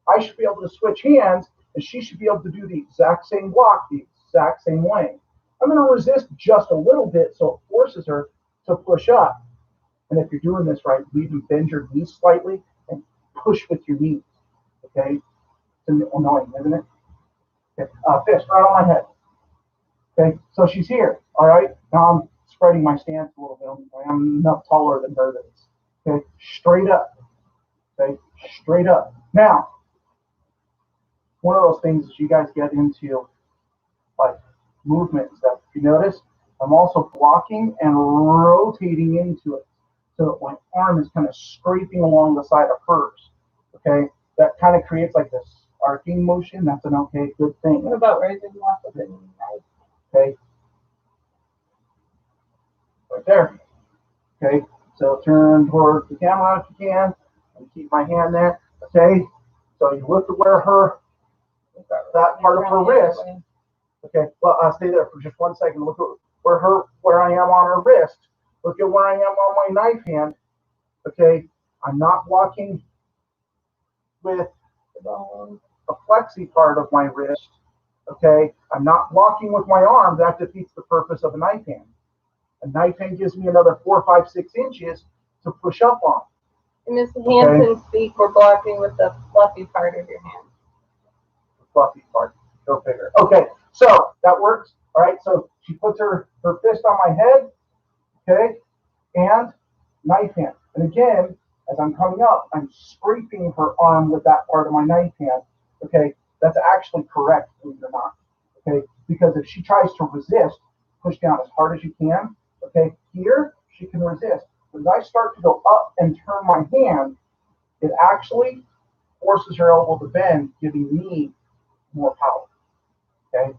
[SPEAKER 1] I should be able to switch hands, and she should be able to do the exact same block the exact same way. I'm going to resist just a little bit so it forces her to push up. And if you're doing this right, you even bend your knees slightly and push with your knees. Okay? It's annoying, isn't it? Okay. Fist right on my head. Okay, so she's here. All right, now I'm spreading my stance a little bit. I'm enough taller than her. Okay, straight up. Okay, straight up. Now, one of those things is you guys get into like movement stuff. If you notice, I'm also blocking and rotating into it. So my arm is kind of scraping along the side of hers. Okay, that kind of creates like this arcing motion. That's an okay, good thing.
[SPEAKER 2] What about raising blocks?
[SPEAKER 1] Okay, right there. Okay, so turn towards the camera if you can, and keep my hand there. Okay, so you look at where that part of her wrist. Okay, well, I'll stay there for just 1 second. Look at where I am on her wrist. Look at where I am on my knife hand. Okay, I'm not blocking with the flexy part of my wrist. Okay, I'm not blocking with my arm. That defeats the purpose of a knife hand. A knife hand gives me another 4, 5, 6 inches to push up on.
[SPEAKER 2] And Ms. Hansen speak, we're blocking with the fluffy part of your hand.
[SPEAKER 1] The fluffy part. Go figure. Okay, so that works. All right, so she puts her fist on my head. Okay, and knife hand. And again, as I'm coming up, I'm scraping her arm with that part of my knife hand. Okay, that's actually correct, believe it or not. Okay, because if she tries to resist, push down as hard as you can. Okay, here she can resist. But as I start to go up and turn my hand, it actually forces her elbow to bend, giving me more power. Okay,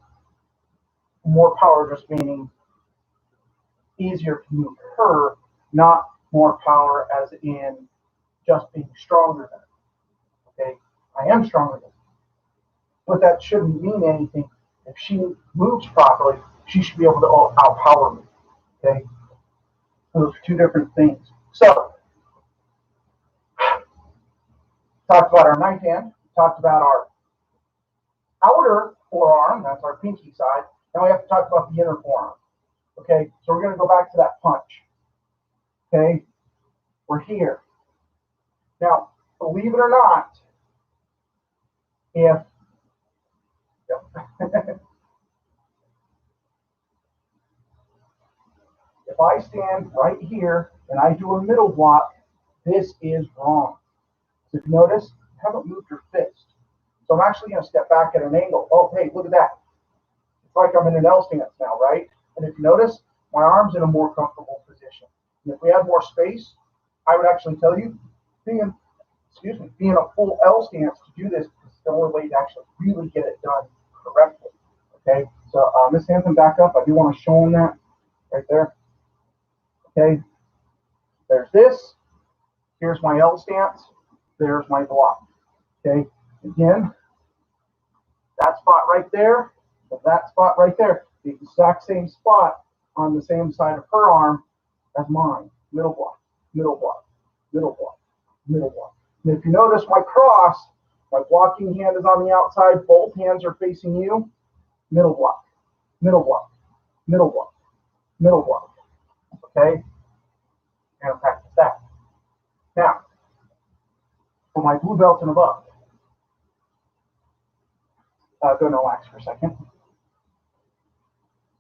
[SPEAKER 1] more power just meaning easier to move her, not more power as in just being stronger than her. Okay, I am stronger than her. But that shouldn't mean anything. If she moves properly, she should be able to outpower me. Okay, those are two different things. So Talked about our knife hand. Talked about our outer forearm. That's our pinky side. Now we have to talk about the inner forearm. Okay, so we're going to go back to that punch. Okay, we're here. Now, believe it or not, if if I stand right here and I do a middle block, this is wrong. So if you notice, I haven't moved your fist. So I'm actually going to step back at an angle. Oh, hey, look at that. It's like I'm in an L stance now, right? And if you notice, my arm's in a more comfortable position. And if we had more space, I would actually tell you, being a full L stance to do this is the only way to actually really get it done correctly. Okay, so Miss Hampton, back up. I do want to show them that right there. Okay, there's this. Here's my L stance. There's my block. Okay, again, that spot right there, that spot right there, the exact same spot on the same side of her arm as mine. Middle block, middle block, middle block, middle block. And if you notice my cross, my blocking hand is on the outside, both hands are facing you. Middle block, middle block, middle block, middle block. Okay? We're going to practice that. Now, for my blue belt and above, go and relax for a second.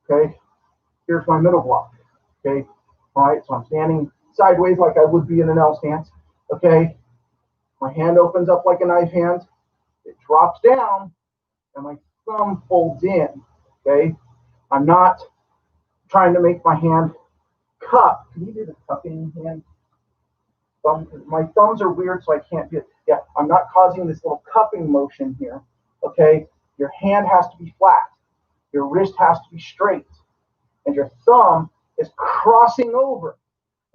[SPEAKER 1] Okay? Here's my middle block. Okay? All right, so I'm standing sideways like I would be in an L stance. Okay? My hand opens up like a knife hand. It drops down, and my thumb folds in. Okay? I'm not trying to make my hand cup. Can you do the cupping hand? My thumbs are weird, so I can't do it. Yeah, I'm not causing this little cupping motion here. Okay? Your hand has to be flat. Your wrist has to be straight. And your thumb is crossing over.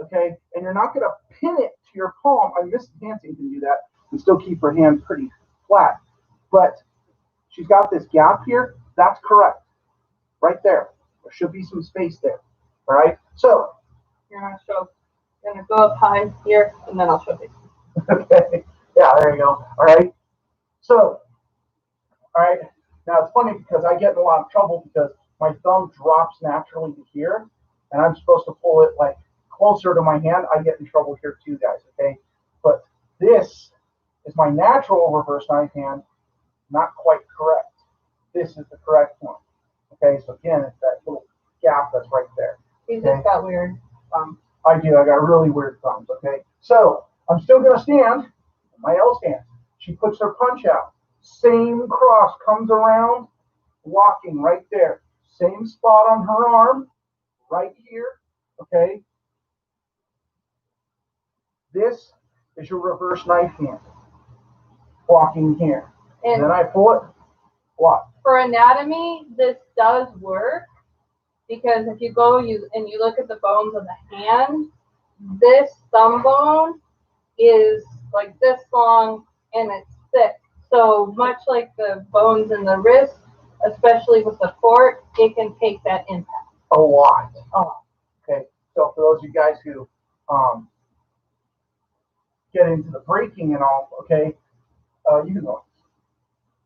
[SPEAKER 1] Okay? And you're not going to pin it to your palm. Miss Nancy can do that and still keep her hand pretty flat. But she's got this gap here. That's correct. Right there. There should be some space there. All right? So.
[SPEAKER 2] You're going to go up high here, and then I'll show you.
[SPEAKER 1] Okay. Yeah, there you go. All right. So, all right. Now, it's funny because I get in a lot of trouble because my thumb drops naturally to here, and I'm supposed to pull it like closer to my hand. I get in trouble here too, guys, okay? But this is my natural reverse knife hand, not quite correct. This is the correct one. Okay, so again, it's that little gap that's right there.
[SPEAKER 2] He's just got weird thumbs.
[SPEAKER 1] I do. I got really weird thumbs, okay? So I'm still going to stand in my L stance. She puts her punch out. Same cross comes around, walking right there. Same spot on her arm, right here, okay? This is your reverse knife hand, walking here. And then I pull it, block.
[SPEAKER 2] For anatomy, this does work because if you go and you look at the bones of the hand, this thumb bone is like this long and it's thick. So much like the bones in the wrist, especially with the fork, it can take that impact.
[SPEAKER 1] A lot. Okay, so for those of you guys who get into the breaking and all, okay, you can go.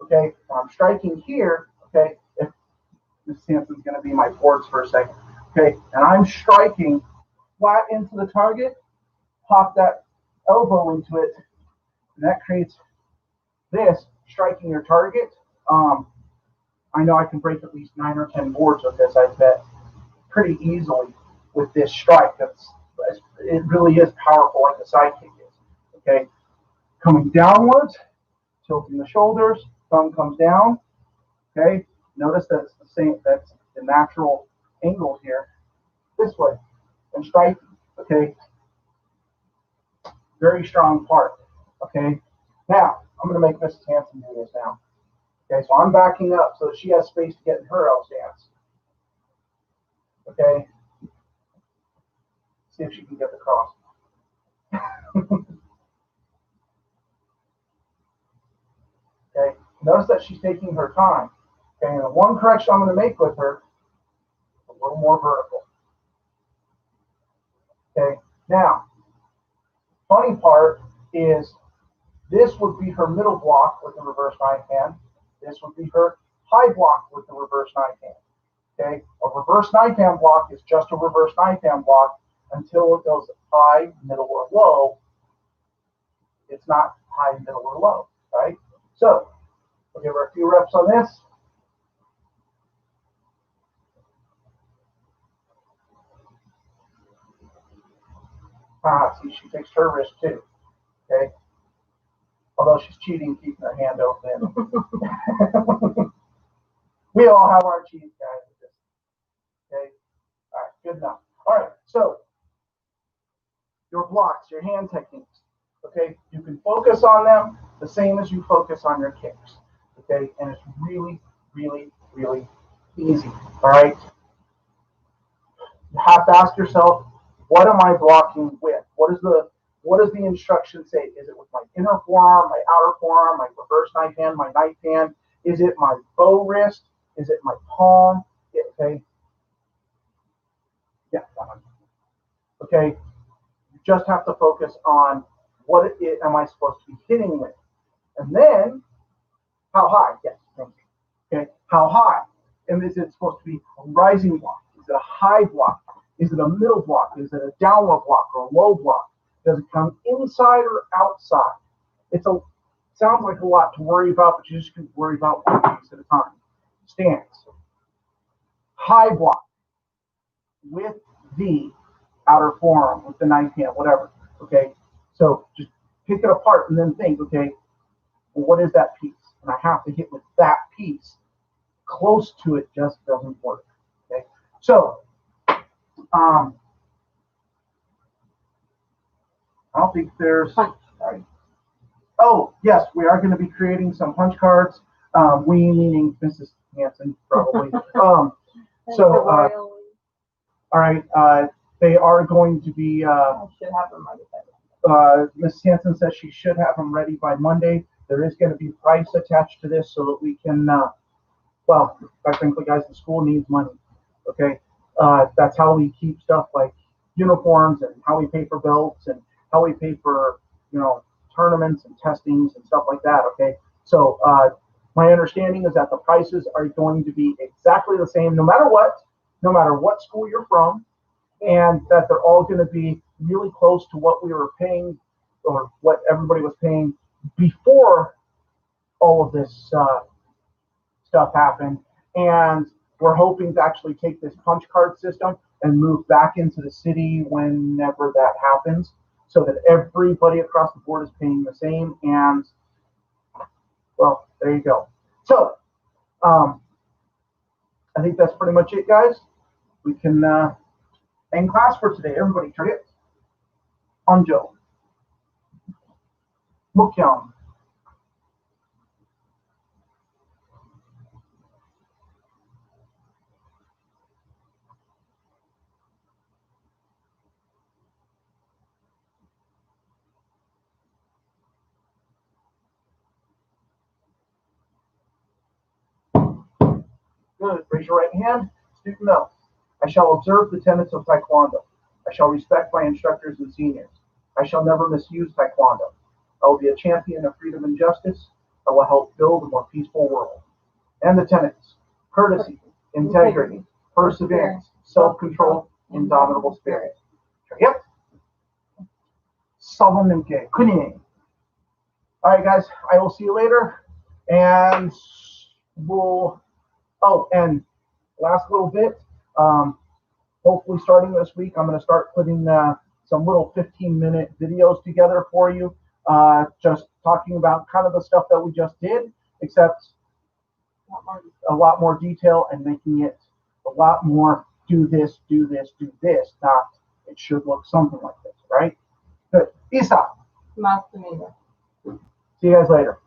[SPEAKER 1] Okay, I'm striking here, okay, if Miss Sampson's going to be my boards for a second, okay, and I'm striking flat into the target, pop that elbow into it, and that creates this, striking your target. I know I can break at least 9 or 10 boards with this, I bet, pretty easily with this strike. It really is powerful like the sidekick is, okay, coming downwards, tilting the shoulders, thumb comes down, okay, notice that it's the same, that's the natural angle here, this way, and striking, okay, very strong part, okay. Now, I'm going to make Mrs. Hanson do this now, okay, so I'm backing up so that she has space to get in her L stance, okay, see if she can get the cross. Okay, notice that she's taking her time. Okay, and the one correction I'm going to make with her, a little more vertical. Okay, now, funny part is This would be her middle block with the reverse knife hand. This would be her high block with the reverse knife hand. Okay, a reverse knife hand block is just a reverse knife hand block until it goes high, middle, or low. It's not high, middle, or low, right? So we'll give her a few reps on this. See, she takes her wrist too, okay? Although she's cheating, keeping her hand open. We all have our cheats, guys. Okay? All right, good enough. All right, so your blocks, your hand techniques, okay? You can focus on them the same as you focus on your kicks, okay? And it's really, really, really easy, all right? You have to ask yourself, what am I blocking with? What does the instruction say? Is it with my inner forearm, my outer forearm, my reverse knife hand, my knife hand? Is it my bow wrist? Is it my palm? Okay. Yeah, that one. Okay. You just have to focus on what am I supposed to be hitting with. And then, how high? Yes, thank you. Okay. How high? And is it supposed to be a rising block? Is it a high block? Is it a middle block? Is it a downward block or a low block? Does it come inside or outside? Sounds like a lot to worry about, but you just can worry about one piece at a time. Stance. High block with the outer forearm, with the knife hand, whatever. Okay? So just pick it apart and then think, okay, well, what is that piece? And I have to hit with that piece. Close to it just doesn't work. Okay? So, I don't think there's. Sorry. Oh, yes, we are going to be creating some punch cards. We meaning Mrs. Hanson, probably. All right. They are going to be.
[SPEAKER 2] I should have them ready.
[SPEAKER 1] Mrs. Hanson says she should have them ready by Monday. There is going to be price attached to this so that we can. Well, quite frankly, guys, the school needs money. Okay, that's how we keep stuff like uniforms and how we pay for belts and how we pay for tournaments and testings and stuff like that. Okay, so my understanding is that the prices are going to be exactly the same no matter what school you're from, and that they're all going to be really close to what we were paying or what everybody was paying before all of this stuff happened. And we're hoping to actually take this punch card system and move back into the city whenever that happens, so that everybody across the board is paying the same. And well, there you go. So I think that's pretty much it, guys. We can end class for today. Everybody turn it. Anjo. Mukyam. Good. Raise your right hand. Student no. I shall observe the tenets of Taekwondo. I shall respect my instructors and seniors. I shall never misuse Taekwondo. I will be a champion of freedom and justice. I will help build a more peaceful world. And the tenets: courtesy, integrity, perseverance, self-control, indomitable spirit. Yep. Solomon-ke, Kuning. All right, guys. I will see you later. And we'll. Oh, and last little bit. Hopefully, starting this week, I'm going to start putting some little 15-minute videos together for you, just talking about kind of the stuff that we just did, except a lot more detail and making it a lot more do this, do this, do this. Not it should look something like this, right? Good. Isa.
[SPEAKER 2] Masumida.
[SPEAKER 1] See you guys later.